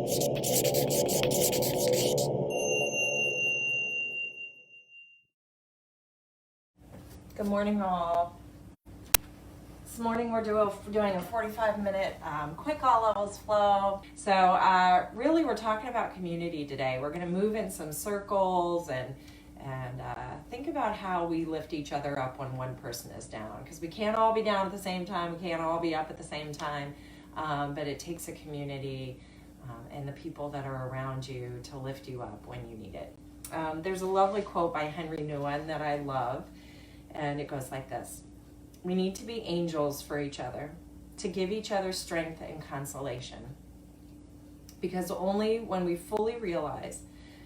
Good morning, all. This morning we're doing a 45-minute quick all levels flow. So really we're talking about community today. We're going to move in some circles and think about how we lift each other up when one person is down. Because we can't all be down at the same time. We can't all be up at the same time. But it takes a community and the people that are around you to lift you up when you need it. There's a lovely quote by Henry Nouwen that I love. And it goes like this. We need to be angels for each other, to give each other strength and consolation. Because only when we fully realize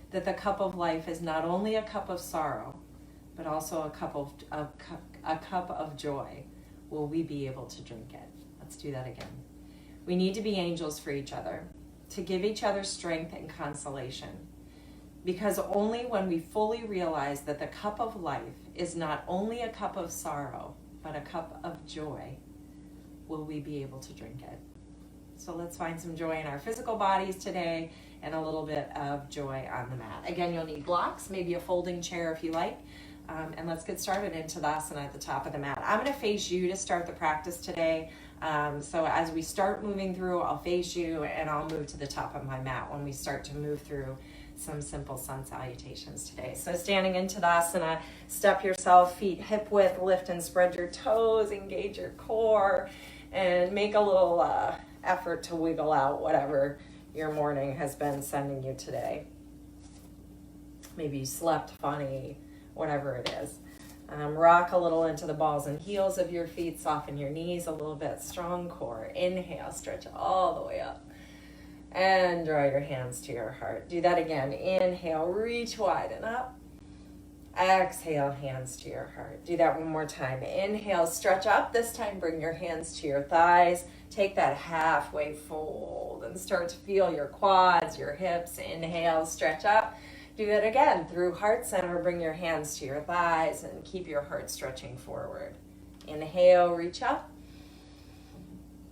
that the cup of life is not only a cup of sorrow, but also a cup of joy, will we be able to drink it. Let's do that again. We need to be angels for each other, to give each other strength and consolation. Because only when we fully realize that the cup of life is not only a cup of sorrow, but a cup of joy, will we be able to drink it. So let's find some joy in our physical bodies today and a little bit of joy on the mat. Again, you'll need blocks, maybe a folding chair if you like. And let's get started in Tadasana at the top of the mat. I'm going to face you to start the practice today. So as we start moving through, I'll face you and I'll move to the top of my mat when we start to move through some simple sun salutations today. So standing in Tadasana, step yourself, feet hip width, lift and spread your toes, engage your core, and make a little effort to wiggle out whatever your morning has been sending you today. Maybe you slept funny, whatever it is. Rock a little into the balls and heels of your feet, soften your knees a little bit, strong core. Inhale, stretch all the way up. And draw your hands to your heart. Do that again. Inhale, reach wide and up. Exhale, hands to your heart. Do that one more time. Inhale, stretch up. This time, bring your hands to your thighs. Take that halfway fold and start to feel your quads, your hips. Inhale, stretch up. Do that again. Through heart center, bring your hands to your thighs and keep your heart stretching forward. Inhale, reach up.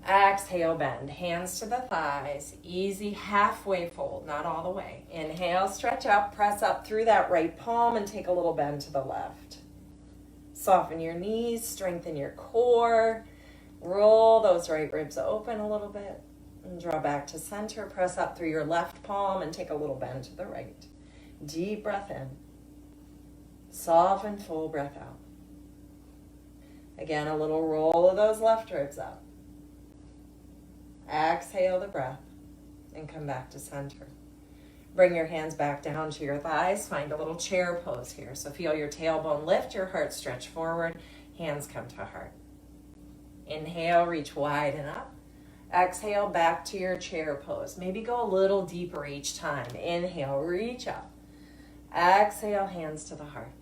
Exhale, bend, hands to the thighs, easy halfway fold, not all the way. Inhale, stretch up, press up through that right palm and take a little bend to the left. Soften your knees, strengthen your core, roll those right ribs open a little bit, and draw back to center, press up through your left palm and take a little bend to the right. Deep breath in, soften, full breath out. Again, a little roll of those left ribs up. Exhale the breath and come back to center. Bring your hands back down to your thighs. Find a little chair pose here. So feel your tailbone lift, your heart stretch forward, hands come to heart. Inhale, reach wide and up. Exhale, back to your chair pose. Maybe go a little deeper each time. Inhale, reach up. Exhale, hands to the heart.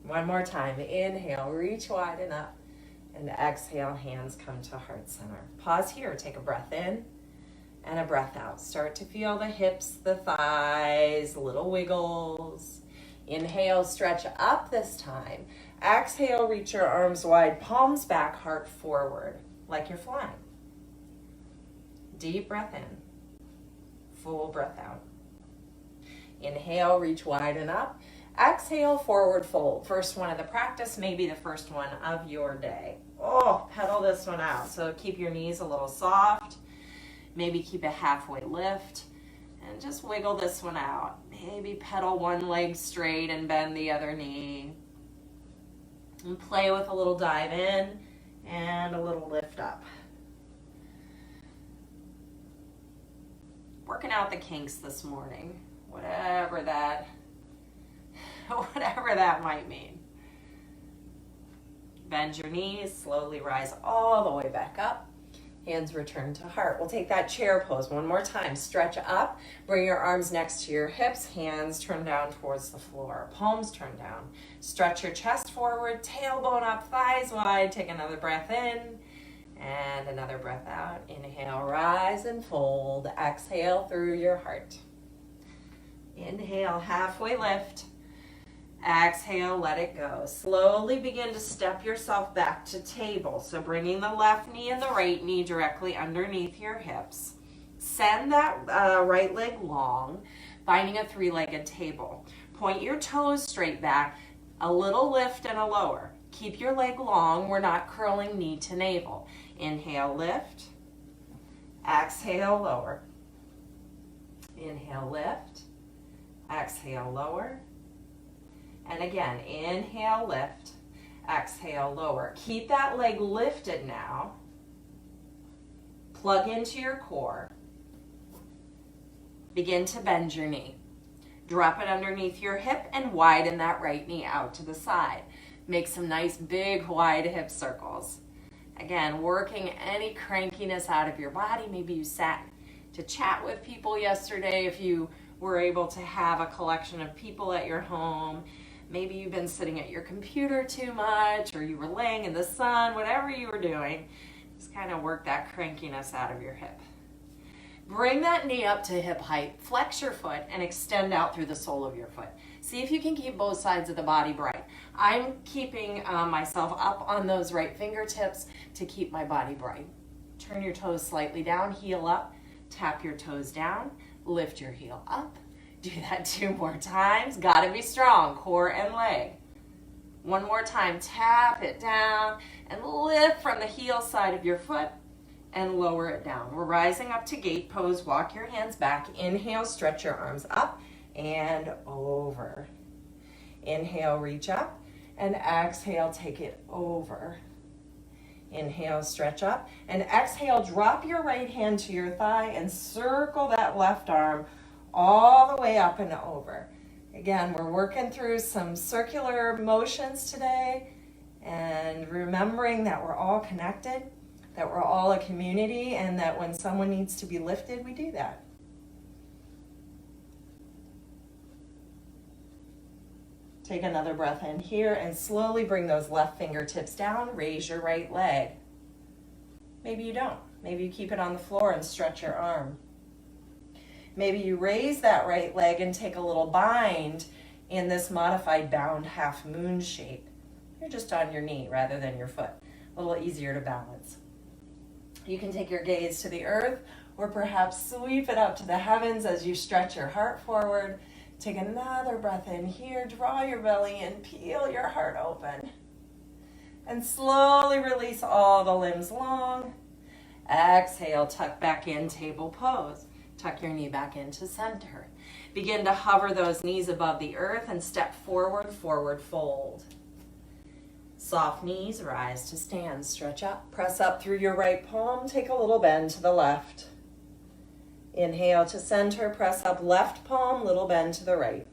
One more time. Inhale, reach wide and up. And exhale, hands come to heart center. Pause here, take a breath in and a breath out. Start to feel the hips, the thighs, little wiggles. Inhale, stretch up this time. Exhale, reach your arms wide, palms back, heart forward, like you're flying. Deep breath in, full breath out. Inhale, reach wide and up. Exhale, forward fold. First one of the practice, maybe the first one of your day. Oh, pedal this one out. So keep your knees a little soft. Maybe keep a halfway lift. And just wiggle this one out. Maybe pedal one leg straight and bend the other knee. And play with a little dive in and a little lift up. Working out the kinks this morning. Whatever that might mean. Bend your knees, slowly rise all the way back up. Hands return to heart. We'll take that chair pose one more time. Stretch up, bring your arms next to your hips, hands turn down towards the floor, palms turn down. Stretch your chest forward, tailbone up, thighs wide. Take another breath in and another breath out. Inhale, rise and fold. Exhale through your heart. Inhale, halfway lift. Exhale, let it go. Slowly begin to step yourself back to table. So bringing the left knee and the right knee directly underneath your hips. Send that right leg long, finding a three-legged table. Point your toes straight back, a little lift and a lower. Keep your leg long. We're not curling knee to navel. Inhale, lift. Exhale, lower. Inhale, lift. Exhale, lower. And again, inhale, lift. Exhale, lower. Keep that leg lifted now. Plug into your core. Begin to bend your knee. Drop it underneath your hip and widen that right knee out to the side. Make some nice big wide hip circles. Again, working any crankiness out of your body. Maybe you sat to chat with people yesterday if you were able to have a collection of people at your home. Maybe you've been sitting at your computer too much, or you were laying in the sun, whatever you were doing. Just kind of work that crankiness out of your hip. Bring that knee up to hip height, flex your foot, and extend out through the sole of your foot. See if you can keep both sides of the body bright. I'm keeping myself up on those right fingertips to keep my body bright. Turn your toes slightly down, heel up, tap your toes down, lift your heel up. Do that 2 more times. Gotta be strong, core and leg. 1 more time, tap it down and lift from the heel side of your foot and lower it down. We're rising up to gate pose. Walk your hands back. Inhale, stretch your arms up and over. Inhale, reach up, and exhale, take it over. Inhale, stretch up, and exhale, drop your right hand to your thigh and circle that left arm all the way up and over. Again, we're working through some circular motions today and remembering that we're all connected, that we're all a community, and that when someone needs to be lifted, we do that. Take another breath in here and slowly bring those left fingertips down. Raise your right leg. Maybe you don't. Maybe you keep it on the floor and stretch your arm. Maybe you raise that right leg and take a little bind in this modified bound half moon shape. You're just on your knee rather than your foot. A little easier to balance. You can take your gaze to the earth or perhaps sweep it up to the heavens as you stretch your heart forward. Take another breath in here, draw your belly in, peel your heart open. And slowly release all the limbs long. Exhale, tuck back in, table pose. Tuck your knee back into center. Begin to hover those knees above the earth and step forward, forward fold. Soft knees, rise to stand, stretch up. Press up through your right palm, take a little bend to the left. Inhale to center, press up left palm, little bend to the right.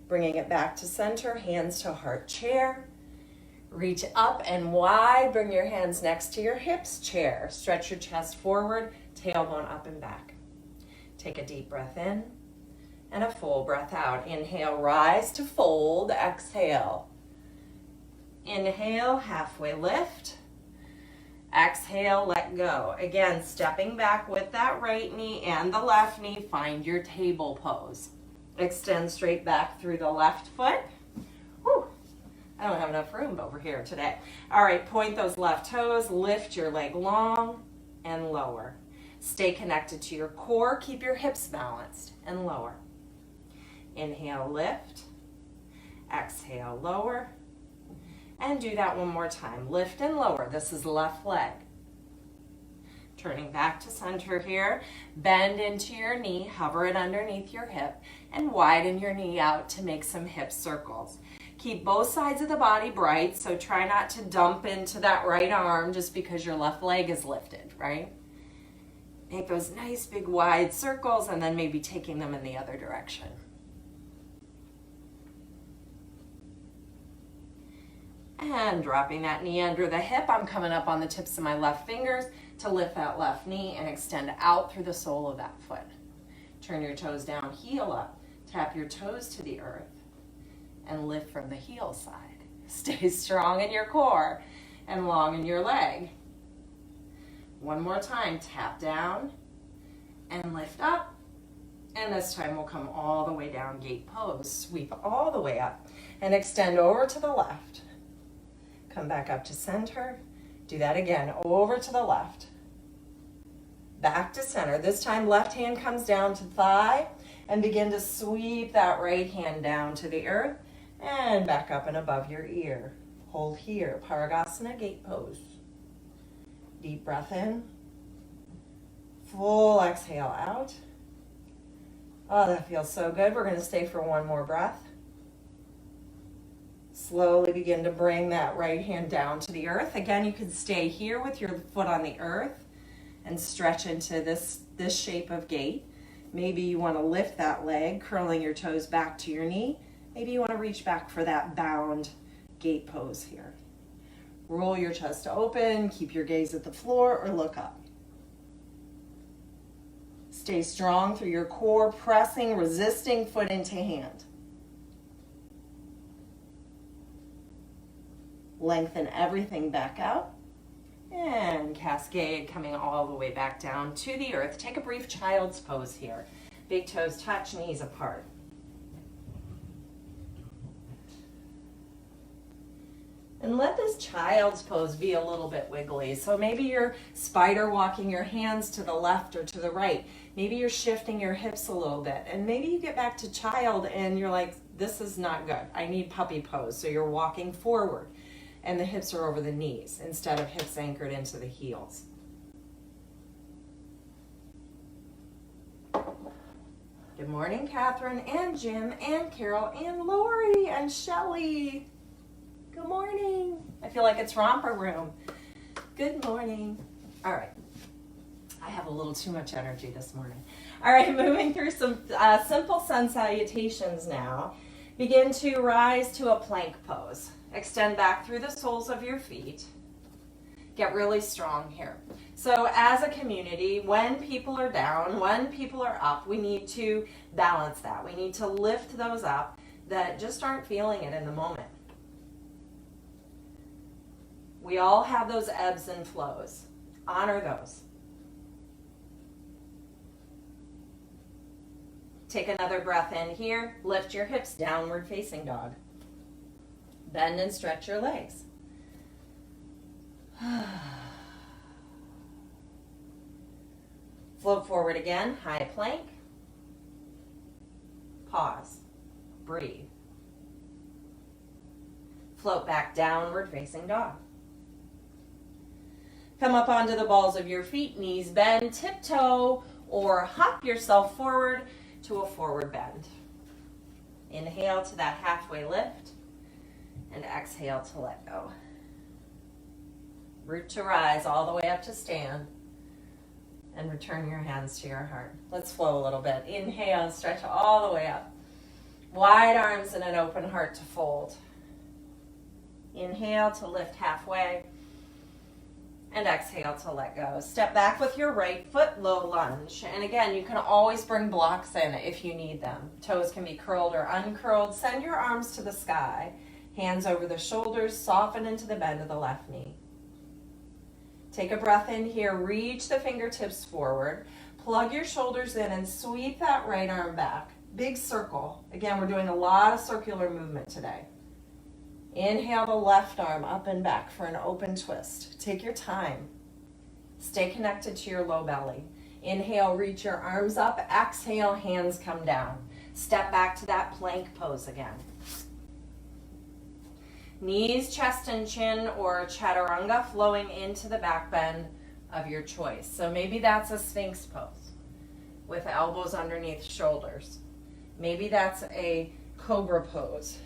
Bringing it back to center, hands to heart chair. Reach up and wide, bring your hands next to your hips, chair. Stretch your chest forward, tailbone up and back. Take a deep breath in and a full breath out. Inhale, rise to fold, exhale. Inhale, halfway lift. Exhale, let go. Again, stepping back with that right knee and the left knee, find your table pose. Extend straight back through the left foot. Whew. I don't have enough room over here today. All right, point those left toes, lift your leg long and lower. Stay connected to your core, keep your hips balanced and lower. Inhale, lift. Exhale, lower. And do that 1 more time. Lift and lower. This is left leg. Turning back to center here. Bend into your knee, hover it underneath your hip, and widen your knee out to make some hip circles. Keep both sides of the body bright, so try not to dump into that right arm just because your left leg is lifted, right? Make those nice big wide circles and then maybe taking them in the other direction. And dropping that knee under the hip, I'm coming up on the tips of my left fingers to lift that left knee and extend out through the sole of that foot. Turn your toes down, heel up, tap your toes to the earth, and lift from the heel side. Stay strong in your core and long in your leg. 1 more time, tap down and lift up. And this time we'll come all the way down, gate pose. Sweep all the way up and extend over to the left. Come back up to center. Do that again, over to the left. back to center. This time left hand comes down to thigh and begin to sweep that right hand down to the earth and back up and above your ear. Hold here, Parigasana gate pose. Deep breath in. Full exhale out. Oh, that feels so good. We're going to stay for one more breath. Slowly begin to bring that right hand down to the earth. Again, you can stay here with your foot on the earth and stretch into this shape of gate. Maybe you want to lift that leg, curling your toes back to your knee. Maybe you want to reach back for that bound gate pose here. Roll your chest open, keep your gaze at the floor or look up. Stay strong through your core, pressing, resisting foot into hand. Lengthen everything back out and cascade coming all the way back down to the earth. Take a brief child's pose here. Big toes touch, knees apart. And let this child's pose be a little bit wiggly. So maybe you're spider walking your hands to the left or to the right. Maybe you're shifting your hips a little bit. And maybe you get back to child and you're like, this is not good. I need puppy pose. So you're walking forward and the hips are over the knees instead of hips anchored into the heels. Good morning, Catherine and Jim and Carol and Lori and Shelly. Good morning. I feel like it's romper room. Good morning. All right. I have a little too much energy this morning. All right, moving through some simple sun salutations now. Begin to rise to a plank pose. Extend back through the soles of your feet. Get really strong here. So as a community, when people are down, when people are up, we need to balance that. We need to lift those up that just aren't feeling it in the moment. We all have those ebbs and flows. Honor those. Take another breath in here. Lift your hips, downward facing dog. Bend and stretch your legs. Float forward again, high plank. Pause. Breathe. Float back, downward facing dog. Come up onto the balls of your feet, knees bend, tiptoe, or hop yourself forward to a forward bend. Inhale to that halfway lift, and exhale to let go. Root to rise all the way up to stand, and return your hands to your heart. Let's flow a little bit. Inhale, stretch all the way up. Wide arms and an open heart to fold. Inhale to lift halfway. And exhale to let go. Step back with your right foot, low lunge. And again, you can always bring blocks in if you need them. Toes can be curled or uncurled. Send your arms to the sky. Hands over the shoulders, soften into the bend of the left knee. Take a breath in here. Reach the fingertips forward. Plug your shoulders in and sweep that right arm back. Big circle. Again, we're doing a lot of circular movement today. Inhale the left arm up and back for an open twist. Take your time. Stay connected to your low belly. Inhale, reach your arms up. Exhale, hands come down. Step back to that plank pose again. Knees, chest, and chin, or chaturanga flowing into the back bend of your choice. So maybe that's a Sphinx pose with elbows underneath shoulders. Maybe that's a cobra pose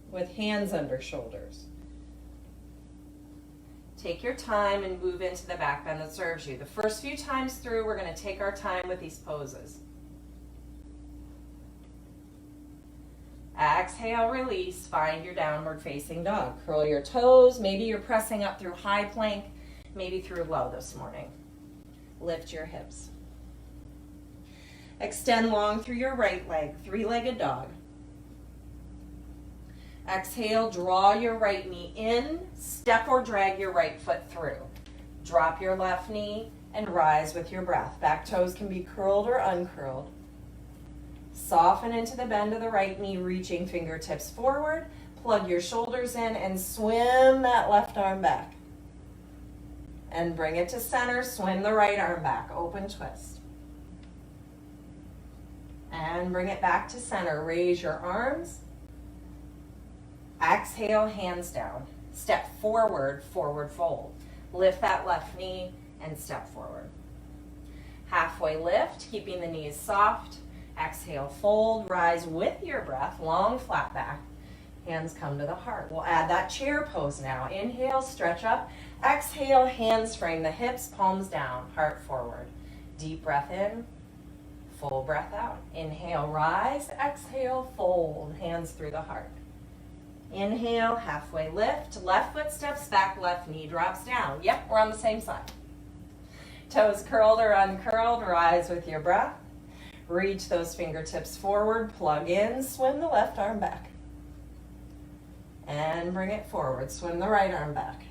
with hands under shoulders. Take your time and move into the back bend that serves you. The first few times through, we're going to take our time with these poses. Exhale, release, find your downward facing dog. Curl your toes. Maybe you're pressing up through high plank, maybe through low this morning. Lift your hips. Extend long through your right leg, three-legged dog. Exhale, draw your right knee in, step or drag your right foot through. Drop your left knee and rise with your breath. Back toes can be curled or uncurled. Soften into the bend of the right knee, reaching fingertips forward. Plug your shoulders in and swim that left arm back. And bring it to center. Swing the right arm back. Open twist. And bring it back to center. Raise your arms. Exhale, hands down. Step forward, forward fold. Lift that left knee and step forward. Halfway lift, keeping the knees soft. Exhale, fold, rise with your breath, long flat back. Hands come to the heart. We'll add that chair pose now. Inhale, stretch up. Exhale, hands frame the hips, palms down, heart forward. Deep breath in, full breath out. Inhale, rise. Exhale, fold, hands through the heart. Inhale, halfway lift. Left foot steps back, left knee drops down. Yep, we're on the same side. Toes curled or uncurled, rise with your breath. Reach those fingertips forward, plug in, swim the left arm back. And bring it forward, swim the right arm back.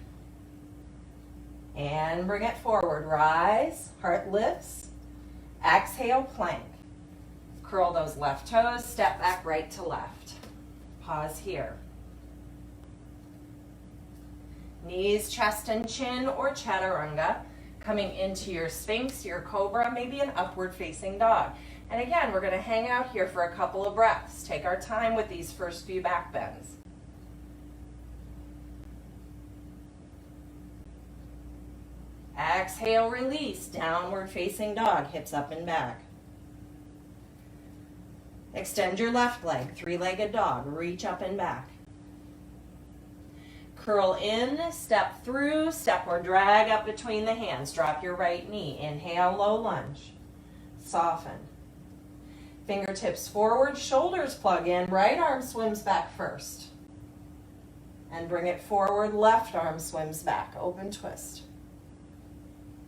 And bring it forward, rise, heart lifts. Exhale, plank. Curl those left toes, step back right to left. Pause here. Knees, chest, and chin or chaturanga. Coming into your sphinx, your cobra, maybe an upward facing dog. And again, we're going to hang out here for a couple of breaths. Take our time with these first few back bends. Exhale, release, downward facing dog, hips up and back. Extend your left leg, three-legged dog, reach up and back. Curl in, step through, step or drag up between the hands. Drop your right knee. Inhale, low lunge. Soften. Fingertips forward, shoulders plug in. Right arm swims back first. And bring it forward, left arm swims back. Open twist.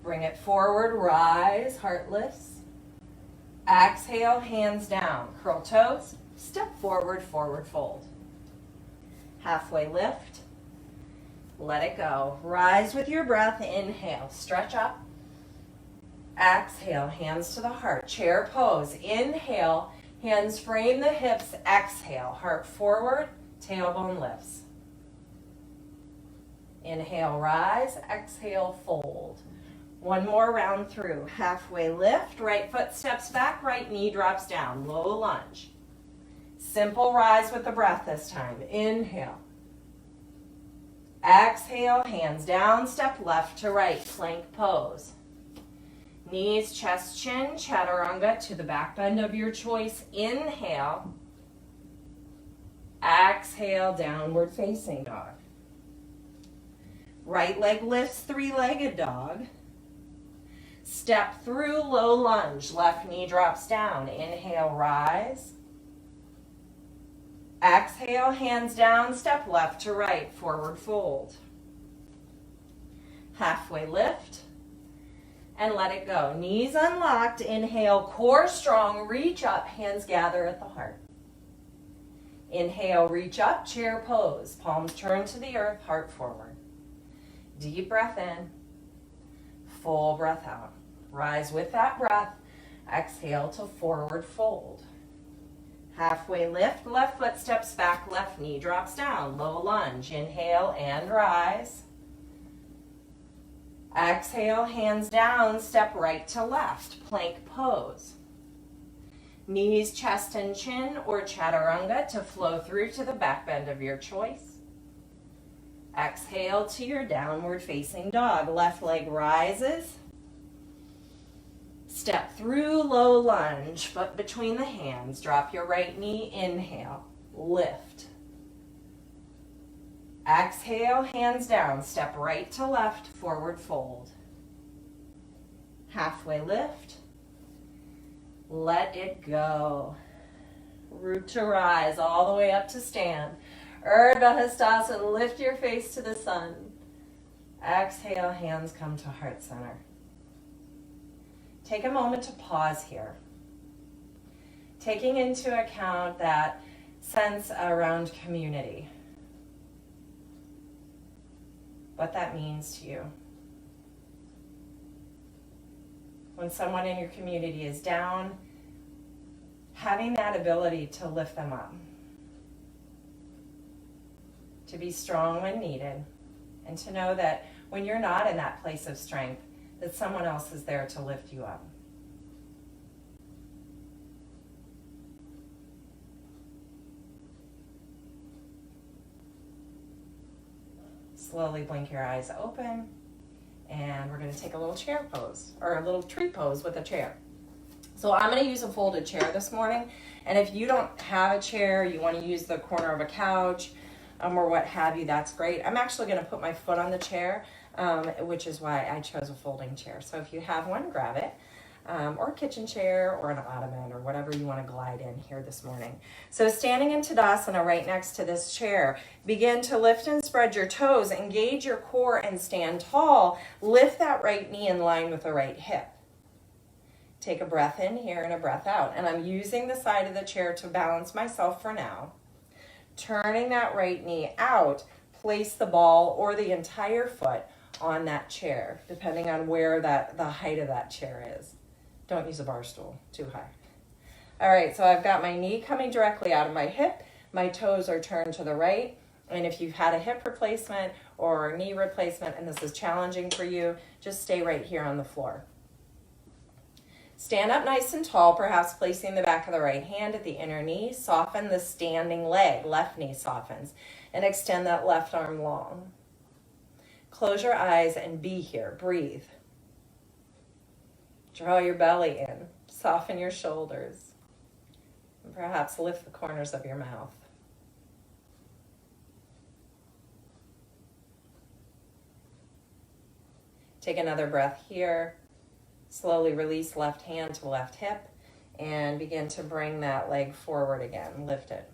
Bring it forward, rise, heart lifts. Exhale, hands down. Curl toes, step forward, forward fold. Halfway lift. Let it go. Rise with your breath. Inhale. Stretch up. Exhale. Hands to the heart. Chair pose. Inhale. Hands frame the hips. Exhale. Heart forward. Tailbone lifts. Inhale. Rise. Exhale. Fold. One more round through. Halfway lift. Right foot steps back. Right knee drops down. Low lunge. Simple rise with the breath this time. Inhale. Exhale, hands down, step left to right, plank pose. Knees, chest, chin, chaturanga to the back bend of your choice. Inhale. Exhale, downward facing dog. Right leg lifts, three-legged dog. Step through, low lunge, left knee drops down. Inhale, rise. Exhale, hands down, step left to right, forward fold. Halfway lift, and let it go. Knees unlocked, inhale, core strong, reach up, hands gather at the heart. Inhale, reach up, chair pose, palms turn to the earth, heart forward. Deep breath in, full breath out. Rise with that breath, exhale to forward fold. Halfway lift, left foot steps back, left knee drops down. Low lunge, inhale and rise. Exhale, hands down, step right to left, plank pose. Knees, chest, and chin or chaturanga to flow through to the back bend of your choice. Exhale to your downward facing dog. Left leg rises. Step through, low lunge, foot between the hands. Drop your right knee, inhale, lift. Exhale, hands down, step right to left, forward fold. Halfway lift. Let it go. Root to rise, all the way up to stand. Urdhva Hastasana, lift your face to the sun. Exhale, hands come to heart center. Take a moment to pause here. Taking into account that sense around community. What that means to you. When someone in your community is down, having that ability to lift them up. To be strong when needed. And to know that when you're not in that place of strength, that someone else is there to lift you up. Slowly blink your eyes open, and we're going to take a little chair pose, or a little tree pose with a chair. So I'm going to use a folded chair this morning, and if you don't have a chair, you want to use the corner of a couch or what have you, that's great. I'm actually going to put my foot on the chair, which is why I chose a folding chair. So if you have one, grab it. Or a kitchen chair or an ottoman or whatever you want to glide in here this morning. So standing in Tadasana right next to this chair, begin to lift and spread your toes, engage your core and stand tall. Lift that right knee in line with the right hip. Take a breath in here and a breath out. And I'm using the side of the chair to balance myself for now. Turning that right knee out, place the ball or the entire foot on that chair, depending on where the height of that chair is. Don't use a bar stool, too high. All right, so I've got my knee coming directly out of my hip. My toes are turned to the right. And if you've had a hip replacement or knee replacement and this is challenging for you, just stay right here on the floor. Stand up nice and tall, perhaps placing the back of the right hand at the inner knee. Soften the standing leg, left knee softens, and extend that left arm long. Close your eyes and be here, breathe. Draw your belly in, soften your shoulders, and perhaps lift the corners of your mouth. Take another breath here. Slowly release left hand to left hip and begin to bring that leg forward again, lift it.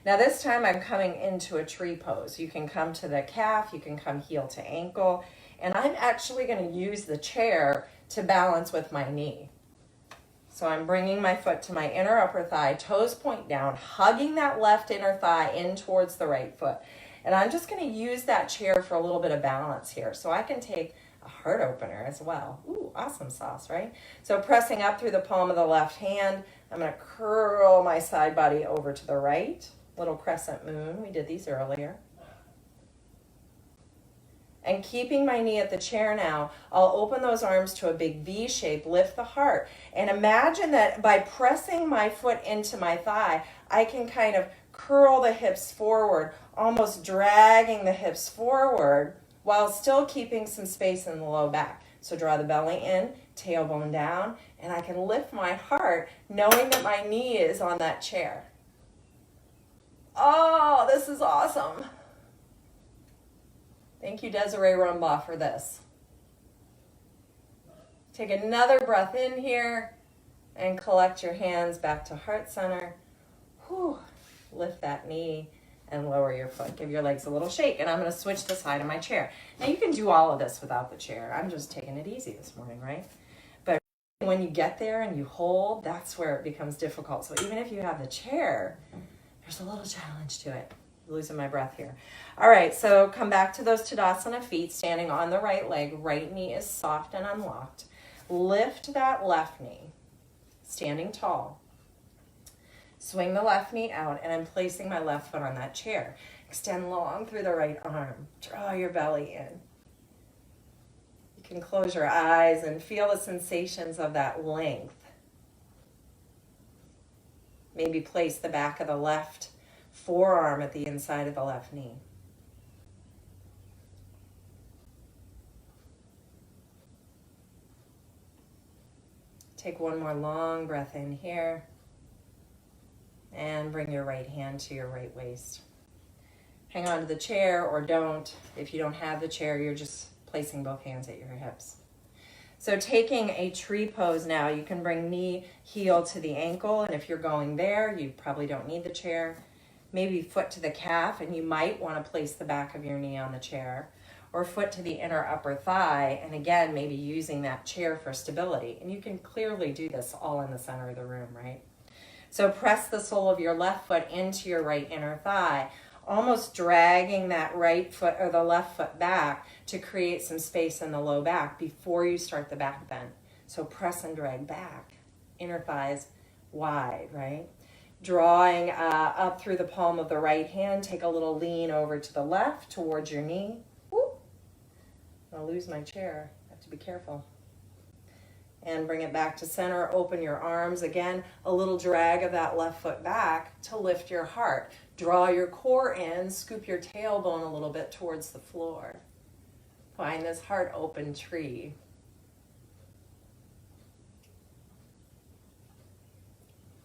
Now this time I'm coming into a tree pose. You can come to the calf, you can come heel to ankle, and I'm actually going to use the chair to balance with my knee. So I'm bringing my foot to my inner upper thigh, toes point down, hugging that left inner thigh in towards the right foot. And I'm just going to use that chair for a little bit of balance here. So I can take a heart opener as well. Ooh, awesome sauce, right? So pressing up through the palm of the left hand, I'm going to curl my side body over to the right. Little crescent moon. We did these earlier. And keeping my knee at the chair now, I'll open those arms to a big V shape, lift the heart. And imagine that by pressing my foot into my thigh, I can kind of curl the hips forward, almost dragging the hips forward while still keeping some space in the low back. So draw the belly in, tailbone down, and I can lift my heart knowing that my knee is on that chair. Oh, this is awesome. Thank you, Desiree Rumbaugh, for this. Take another breath in here and collect your hands back to heart center. Whew. Lift that knee and lower your foot. Give your legs a little shake, and I'm going to switch the side of my chair. Now, you can do all of this without the chair. I'm just taking it easy this morning, right? But when you get there and you hold, that's where it becomes difficult. So even if you have the chair, there's a little challenge to it. Losing my breath here. All right, so come back to those Tadasana feet, standing on the right leg. Right knee is soft and unlocked. Lift that left knee, standing tall. Swing the left knee out, and I'm placing my left foot on that chair. Extend long through the right arm. Draw your belly in. You can close your eyes and feel the sensations of that length. Maybe place the back of the left forearm at the inside of the left knee. Take one more long breath in here. And bring your right hand to your right waist. Hang on to the chair or don't. If you don't have the chair, you're just placing both hands at your hips. So taking a tree pose now, you can bring knee, heel to the ankle. And if you're going there, you probably don't need the chair. Maybe foot to the calf, and you might want to place the back of your knee on the chair. Or foot to the inner upper thigh, and again, maybe using that chair for stability. And you can clearly do this all in the center of the room, right? So press the sole of your left foot into your right inner thigh, almost dragging that right foot or the left foot back to create some space in the low back before you start the back bend. So press and drag back, inner thighs wide, right? Drawing up through the palm of the right hand, take a little lean over to the left towards your knee. Whoop. to lose my chair. I have to be careful. And bring it back to center. Open your arms. Again, a little drag of that left foot back to lift your heart. Draw your core in. Scoop your tailbone a little bit towards the floor. Find this heart open tree.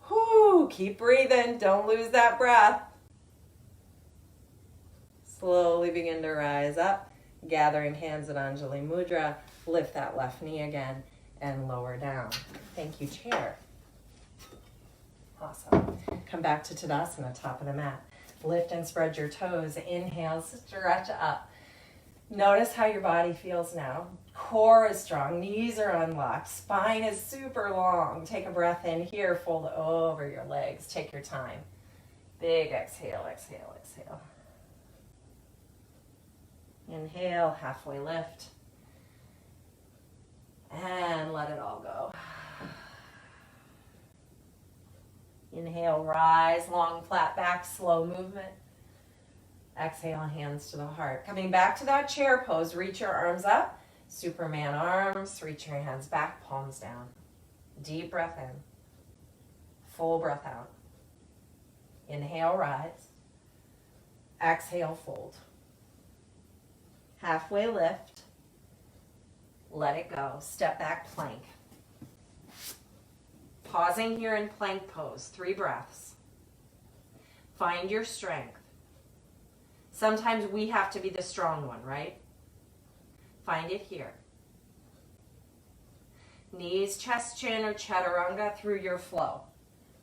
Whoo, keep breathing. Don't lose that breath. Slowly begin to rise up. Gathering hands at Anjali Mudra. Lift that left knee again and lower down. Thank you, chair. Awesome. Come back to Tadasana, top of the mat. Lift and spread your toes. Inhale, stretch up. Notice how your body feels now. Core is strong, knees are unlocked, spine is super long. Take a breath in here, fold over your legs. Take your time. Big exhale, exhale, exhale. Inhale, halfway lift. And let it all go. Inhale, rise, long flat back, slow movement. Exhale, hands to the heart. Coming back to that chair pose, reach your arms up. Superman arms, reach your hands back, palms down. Deep breath in. Full breath out. Inhale, rise. Exhale, fold. Halfway lift. Let it go. Step back, plank. Pausing here in plank pose, 3 breaths. Find your strength. Sometimes we have to be the strong one, right? Find it here. Knees, chest, chin, or chaturanga through your flow.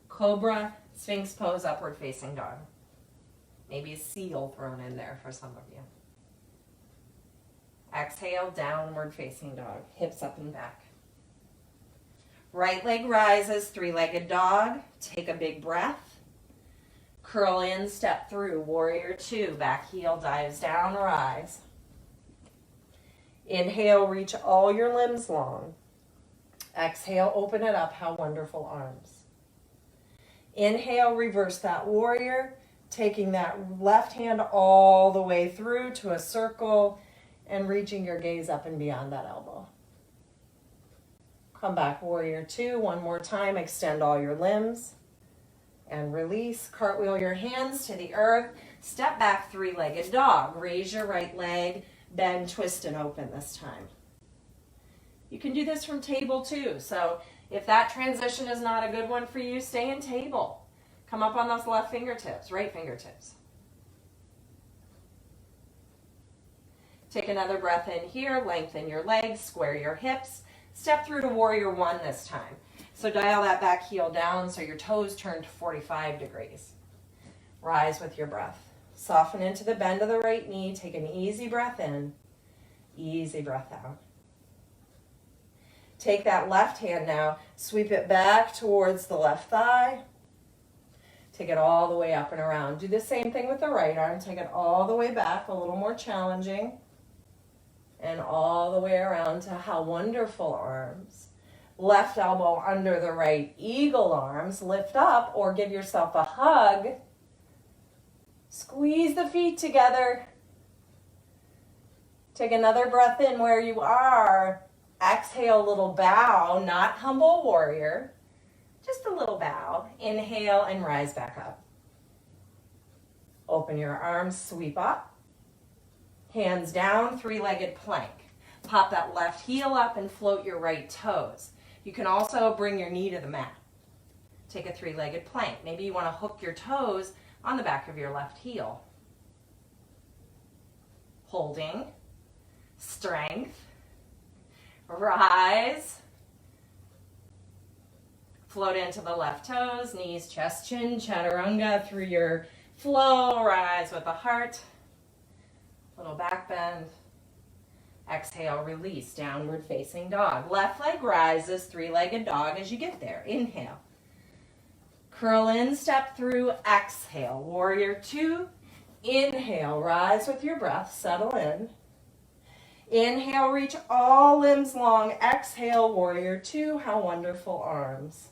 Cobra, Sphinx pose, upward facing dog. Maybe a seal thrown in there for some of you. Exhale, downward facing dog. Hips up and back. Right leg rises, 3-legged dog. Take a big breath. Curl in, step through, warrior 2. Back heel dives down, rise. Inhale, reach all your limbs long. Exhale, open it up. How wonderful, arms. Inhale, reverse that warrior. Taking that left hand all the way through to a circle and reaching your gaze up and beyond that elbow. Come back, warrior 2. One more time, extend all your limbs. And release, cartwheel your hands to the earth. Step back, 3-legged dog. Raise your right leg, bend, twist, and open this time. You can do this from table too. So if that transition is not a good one for you, stay in table. Come up on those left fingertips, right fingertips. Take another breath in here, lengthen your legs, square your hips. Step through to warrior 1 this time. So dial that back heel down so your toes turn to 45 degrees. Rise with your breath. Soften into the bend of the right knee. Take an easy breath in, easy breath out. Take that left hand now, sweep it back towards the left thigh. Take it all the way up and around. Do the same thing with the right arm. Take it all the way back, a little more challenging. And all the way around to how wonderful, arms. Left elbow under the right, eagle arms. Lift up or give yourself a hug. Squeeze the feet together. Take another breath in where you are. Exhale, little bow, not humble warrior. Just a little bow. Inhale and rise back up. Open your arms, sweep up. Hands down, 3-legged plank. Pop that left heel up and float your right toes. You can also bring your knee to the mat. Take a 3-legged plank. Maybe you want to hook your toes on the back of your left heel. Holding. Strength. Rise. Float into the left toes, knees, chest, chin, chaturanga through your flow. Rise with the heart. Little back bend. Exhale, release, downward facing dog. Left leg rises, 3-legged dog as you get there. Inhale. Curl in, step through, exhale. Warrior 2. Inhale, rise with your breath, settle in. Inhale, reach all limbs long. Exhale, warrior 2. How wonderful, arms.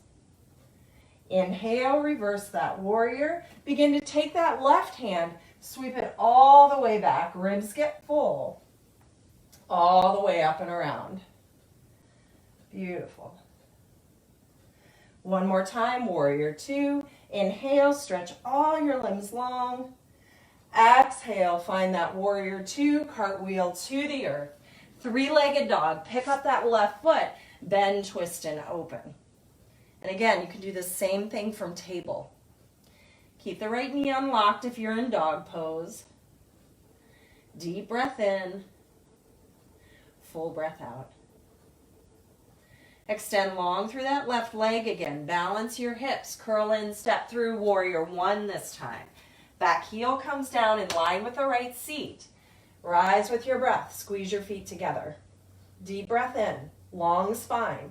Inhale, reverse that warrior. Begin to take that left hand, sweep it all the way back. Ribs get full. all the way up and around. Beautiful. One more time, warrior two. Inhale, stretch all your limbs long. Exhale, find that warrior two, cartwheel to the earth. Three-legged dog, pick up that left foot, bend, twist, and open. And again, you can do the same thing from table. Keep the right knee unlocked if you're in dog pose. Deep breath in, full breath out. Extend long through that left leg again. Balance your hips, curl in, step through, warrior one this time. Back heel comes down in line with the right seat. Rise with your breath, squeeze your feet together. Deep breath in, long spine,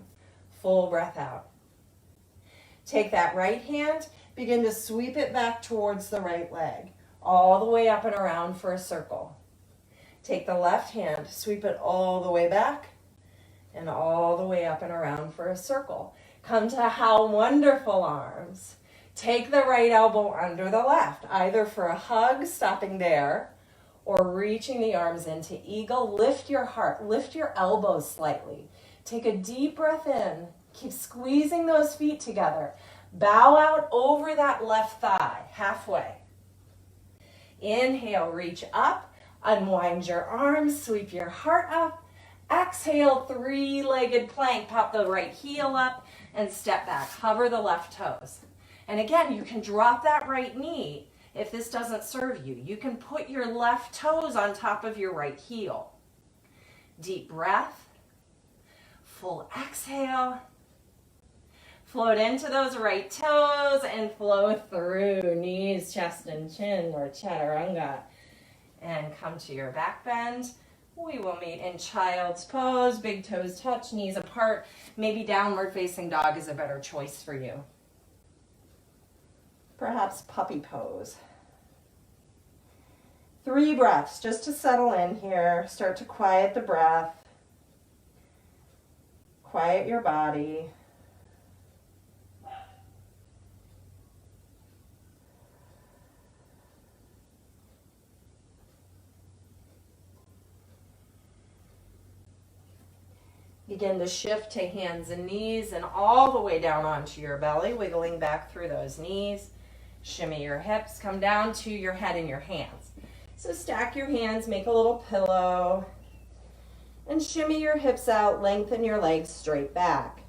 full breath out. Take that right hand, begin to sweep it back towards the right leg, all the way up and around for a circle. Take the left hand, sweep it all the way back, and all the way up and around for a circle. Come to how wonderful arms. Take the right elbow under the left, either for a hug, stopping there, or reaching the arms into eagle. Lift your heart, lift your elbows slightly. Take a deep breath in. Keep squeezing those feet together. Bow out over that left thigh, halfway. Inhale, reach up, unwind your arms, sweep your heart up. Exhale, three-legged plank, pop the right heel up and step back. Hover the left toes. And again, you can drop that right knee if this doesn't serve you. You can put your left toes on top of your right heel. Deep breath, full exhale. Float into those right toes and flow through knees, chest, and chin, or chaturanga. And come to your back bend. We will meet in child's pose, big toes touch, knees apart. Maybe downward facing dog is a better choice for you. Perhaps puppy pose. 3 breaths just to settle in here. Start to quiet the breath. Quiet your body. Begin to shift to hands and knees and all the way down onto your belly, wiggling back through those knees. Shimmy your hips, come down to your head and your hands. So stack your hands, make a little pillow, and shimmy your hips out, lengthen your legs straight back.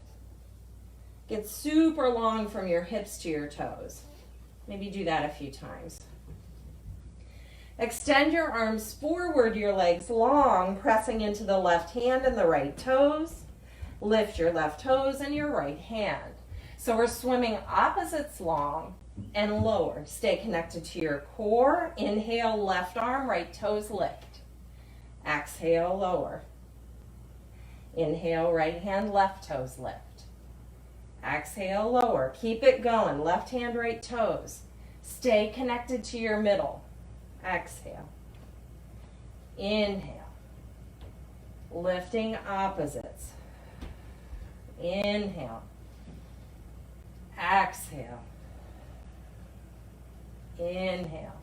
Get super long from your hips to your toes. Maybe do that a few times. Extend your arms forward, your legs long, pressing into the left hand and the right toes. Lift your left toes and your right hand. So we're swimming opposites long and lower. Stay connected to your core. Inhale, left arm, right toes lift. Exhale, lower. Inhale, right hand, left toes lift. Exhale, lower. Keep it going. Left hand, right toes. Stay connected to your middle. Exhale. Inhale. Lifting opposites. Inhale. Exhale. Inhale.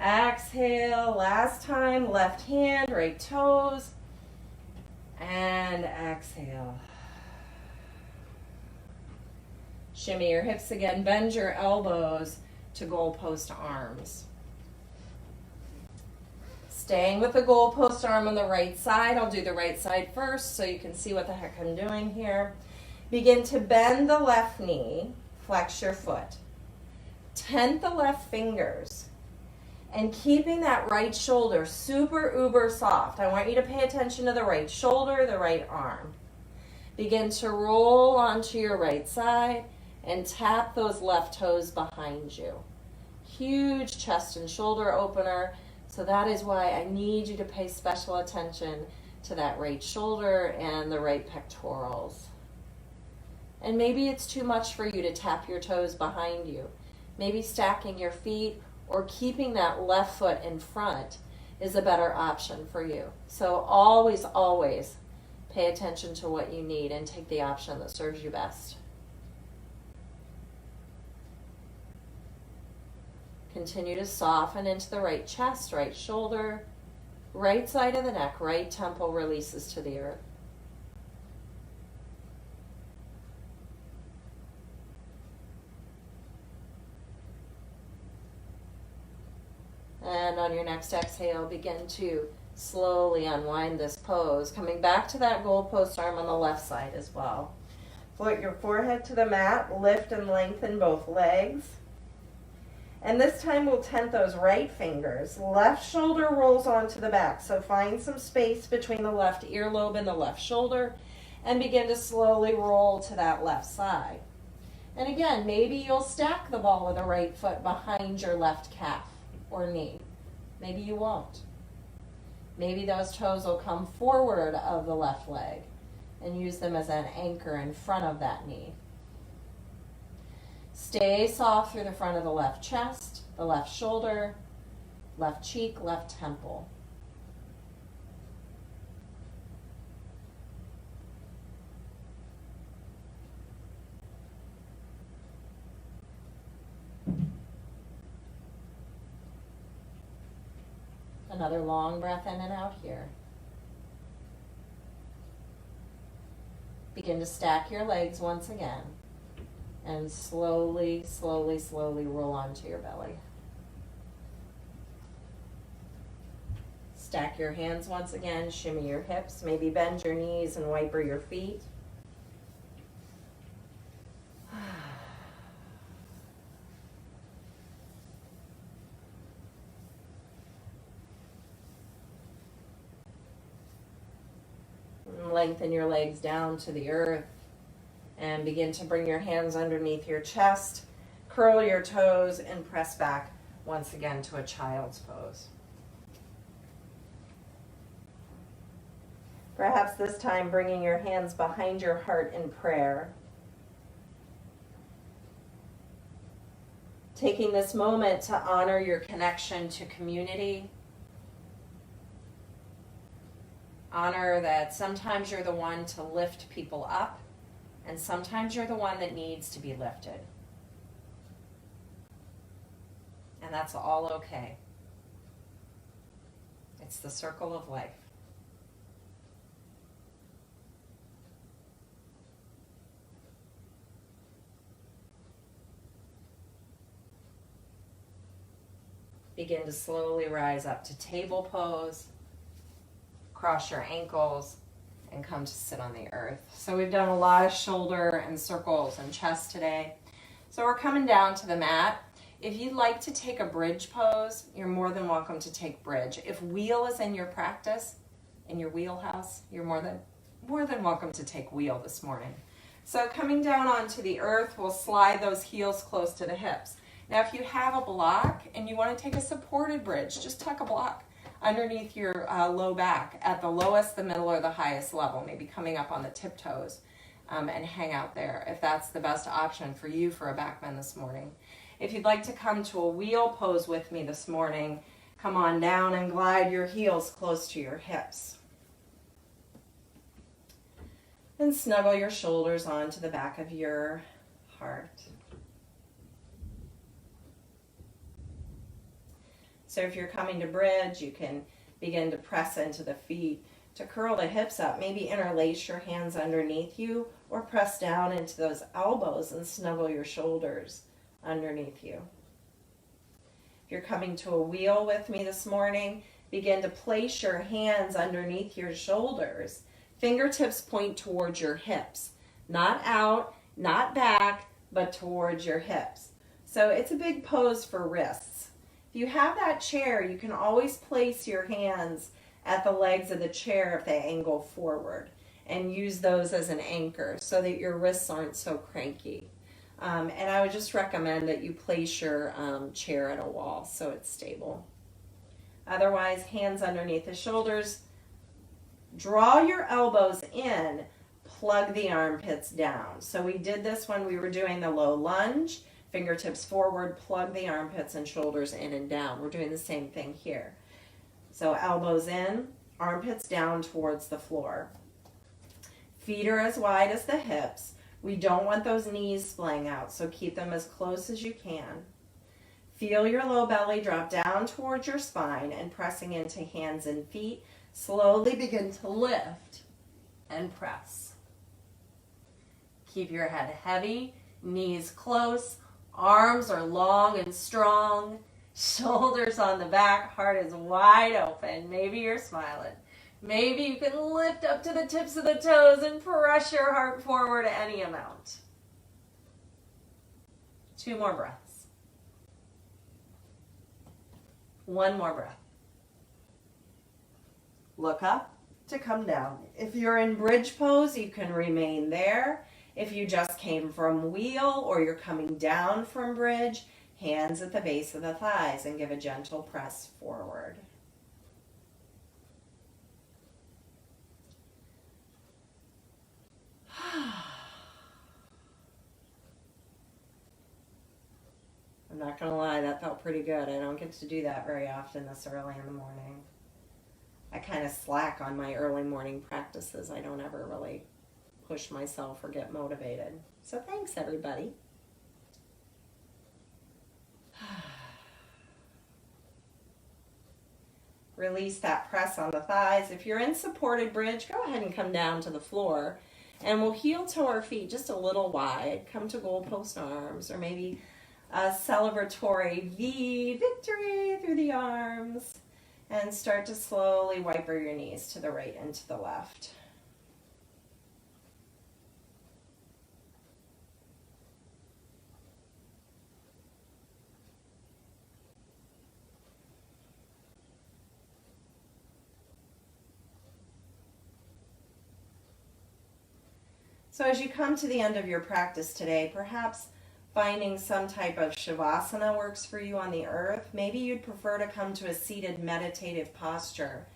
Exhale. Last time. Left hand, right toes. And exhale. Shimmy your hips again. Bend your elbows to goalpost arms. Staying with the goalpost arm on the right side. I'll do the right side first so you can see what the heck I'm doing here. Begin to bend the left knee, flex your foot. Tent the left fingers and keeping that right shoulder super uber soft. I want you to pay attention to the right shoulder, the right arm. Begin to roll onto your right side and tap those left toes behind you. Huge chest and shoulder opener. So that is why I need you to pay special attention to that right shoulder and the right pectorals. And maybe it's too much for you to tap your toes behind you. Maybe stacking your feet or keeping that left foot in front is a better option for you. So always, always pay attention to what you need and take the option that serves you best. Continue to soften into the right chest, right shoulder, Right side of the neck, right temple releases to the earth. And on your next exhale, begin to slowly unwind this pose, coming back to that goalpost arm on the left side as well. Float your forehead to the mat, lift and lengthen both legs. And this time we'll tent those right fingers. Left shoulder rolls onto the back, so find some space between the left earlobe and the left shoulder, and begin to slowly roll to that left side. And again, maybe you'll stack the ball of the right foot behind your left calf or knee. Maybe you won't. Maybe those toes will come forward of the left leg and use them as an anchor in front of that knee. Stay soft through the front of the left chest, the left shoulder, left cheek, left temple. Another long breath in and out here. Begin to stack your legs once again and slowly, slowly, slowly roll onto your belly. Stack your hands once again, shimmy your hips, maybe bend your knees and wiper your feet. Lengthen your legs down to the earth and begin to bring your hands underneath your chest, curl your toes, and press back once again to a child's pose. Perhaps this time bringing your hands behind your heart in prayer. Taking this moment to honor your connection to community. Honor that sometimes you're the one to lift people up, and sometimes you're the one that needs to be lifted. And that's all okay. It's the circle of life. Begin to slowly rise up to table pose. Cross your ankles and come to sit on the earth. So we've done a lot of shoulder and circles and chest today. So we're coming down to the mat. If you'd like to take a bridge pose, you're more than welcome to take bridge. If wheel is in your practice, in your wheelhouse, you're more than welcome to take wheel this morning. So coming down onto the earth, we'll slide those heels close to the hips. Now if you have a block and you want to take a supported bridge, just tuck a block underneath your low back at the lowest, the middle, or the highest level, maybe coming up on the tiptoes, and hang out there if that's the best option for you for a back bend this morning. If you'd like to come to a wheel pose with me this morning, come on down and glide your heels close to your hips. And snuggle your shoulders onto the back of your heart. So if you're coming to bridge, you can begin to press into the feet to curl the hips up. Maybe interlace your hands underneath you or press down into those elbows and snuggle your shoulders underneath you. If you're coming to a wheel with me this morning, begin to place your hands underneath your shoulders. Fingertips point towards your hips, not out, not back, but towards your hips. So it's a big pose for wrists. If you have that chair, you can always place your hands at the legs of the chair if they angle forward and use those as an anchor so that your wrists aren't so cranky. And I would just recommend that you place your chair at a wall so it's stable. Otherwise, hands underneath the shoulders. Draw your elbows in, plug the armpits down. So we did this when we were doing the low lunge. Fingertips forward, plug the armpits and shoulders in and down. We're doing the same thing here. So elbows in, armpits down towards the floor. Feet are as wide as the hips. We don't want those knees splaying out, so keep them as close as you can. Feel your low belly drop down towards your spine and pressing into hands and feet. Slowly begin to lift and press. Keep your head heavy, knees close, arms are long and strong, shoulders on the back, heart is wide open. Maybe you're smiling. Maybe you can lift up to the tips of the toes and press your heart forward any amount. 2 more breaths. 1 more breath. Look up to come down. If you're in bridge pose, you can remain there. If you just came from wheel or you're coming down from bridge, hands at the base of the thighs and give a gentle press forward. I'm not going to lie, that felt pretty good. I don't get to do that very often this early in the morning. I kind of slack on my early morning practices. I don't ever really push myself or get motivated. So thanks, everybody. Release that press on the thighs. If you're in supported bridge, go ahead and come down to the floor. And we'll heel toe our feet just a little wide. Come to goalpost arms, or maybe a celebratory V, victory through the arms. And start to slowly wiper your knees to the right and to the left. So as you come to the end of your practice today, perhaps finding some type of Shavasana works for you on the earth. Maybe you'd prefer to come to a seated meditative posture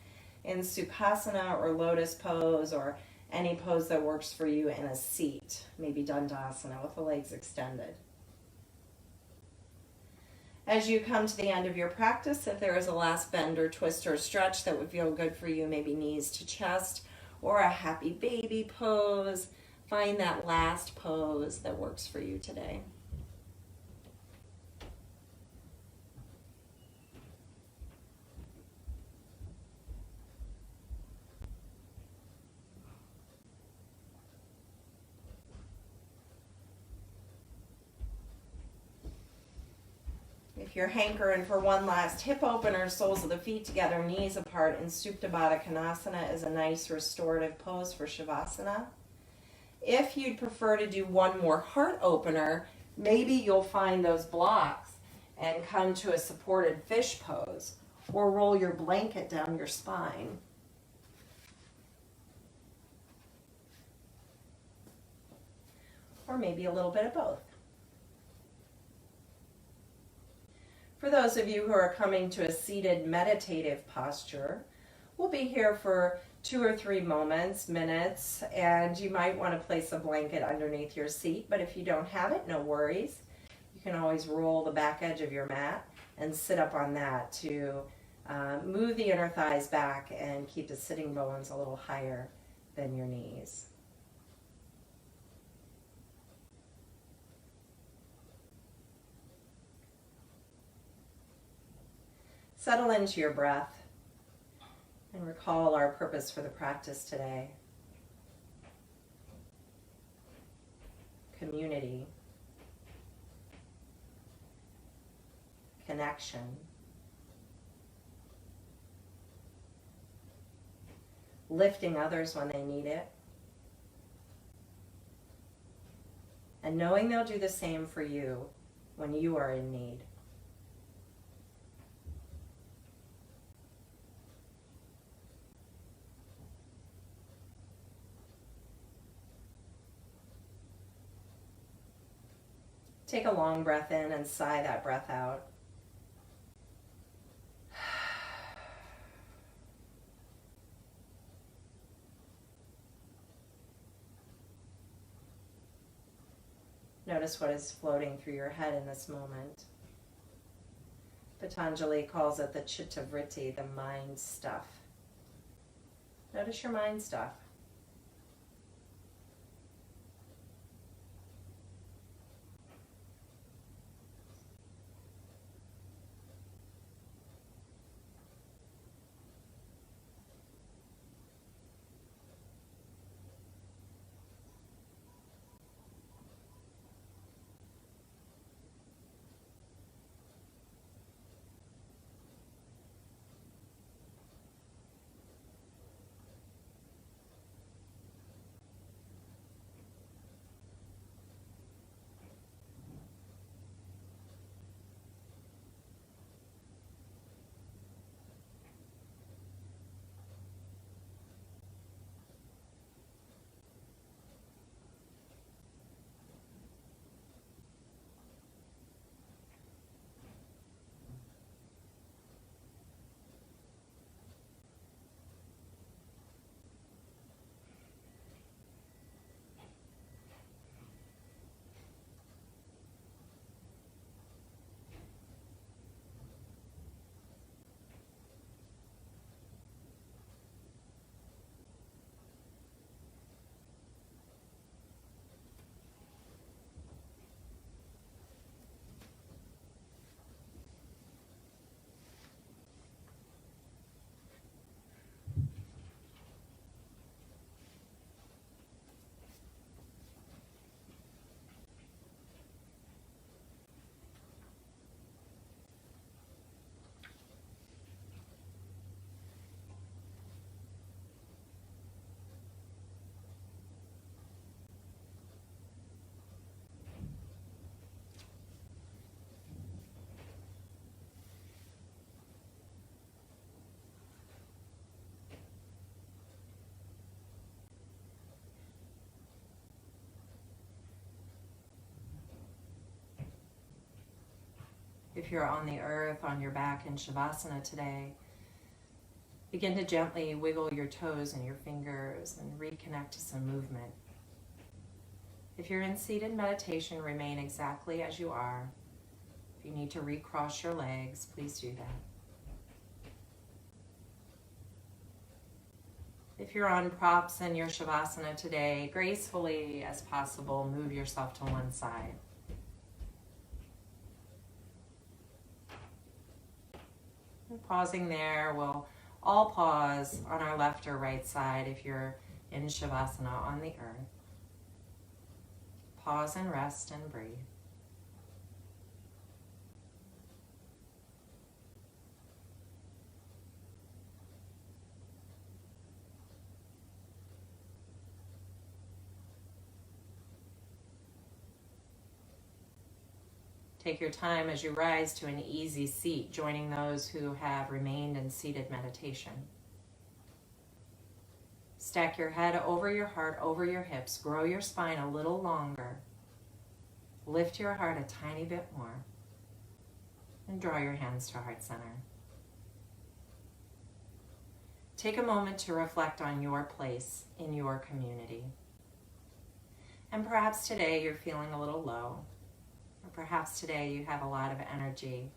in Sukhasana or Lotus pose, or any pose that works for you in a seat, maybe Dandasana with the legs extended. As you come to the end of your practice, if there is a last bend or twist or stretch that would feel good for you, maybe knees to chest or a happy baby pose, find that last pose that works for you today. If you're hankering for one last hip opener, soles of the feet together, knees apart, in Supta Baddha Konasana is a nice restorative pose for Shavasana. If you'd prefer to do one more heart opener, maybe you'll find those blocks and come to a supported fish pose, or roll your blanket down your spine. Or maybe a little bit of both. For those of you who are coming to a seated meditative posture, we'll be here for 2 or 3 minutes, and you might want to place a blanket underneath your seat, but if you don't have it, no worries. You can always roll the back edge of your mat and sit up on that to move the inner thighs back and keep the sitting bones a little higher than your knees. Settle into your breath and recall our purpose for the practice today. Community, connection, lifting others when they need it, and knowing they'll do the same for you when you are in need. Take a long breath in and sigh that breath out. Notice what is floating through your head in this moment. Patanjali calls it the chitta vritti, the mind stuff. Notice your mind stuff. If you're on the earth, on your back in Shavasana today, begin to gently wiggle your toes and your fingers and reconnect to some movement. If you're in seated meditation, remain exactly as you are. If you need to recross your legs, please do that. If you're on props in your Shavasana today, gracefully as possible, move yourself to one side. And pausing there, we'll all pause on our left or right side if you're in Shavasana on the earth. Pause and rest and breathe. Take your time as you rise to an easy seat, joining those who have remained in seated meditation. Stack your head over your heart, over your hips. Grow your spine a little longer. Lift your heart a tiny bit more. And draw your hands to heart center. Take a moment to reflect on your place in your community. And perhaps today you're feeling a little low. Or perhaps today you have a lot of energy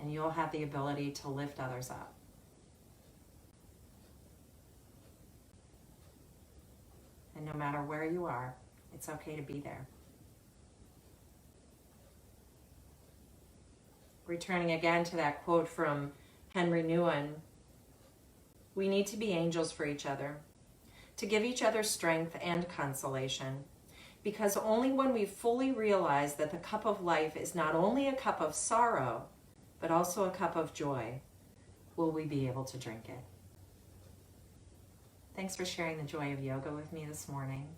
and you'll have the ability to lift others up. And no matter where you are, it's okay to be there. Returning again to that quote from Henry Nouwen, we need to be angels for each other, to give each other strength and consolation. Because only when we fully realize that the cup of life is not only a cup of sorrow, but also a cup of joy, will we be able to drink it. Thanks for sharing the joy of yoga with me this morning.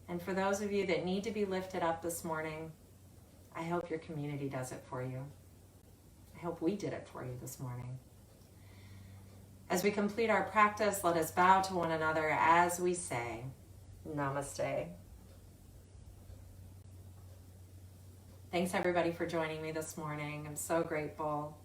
And for those of you that need to be lifted up this morning, I hope your community does it for you. I hope we did it for you this morning. As we complete our practice, let us bow to one another as we say, Namaste. Thanks everybody for joining me this morning. I'm so grateful.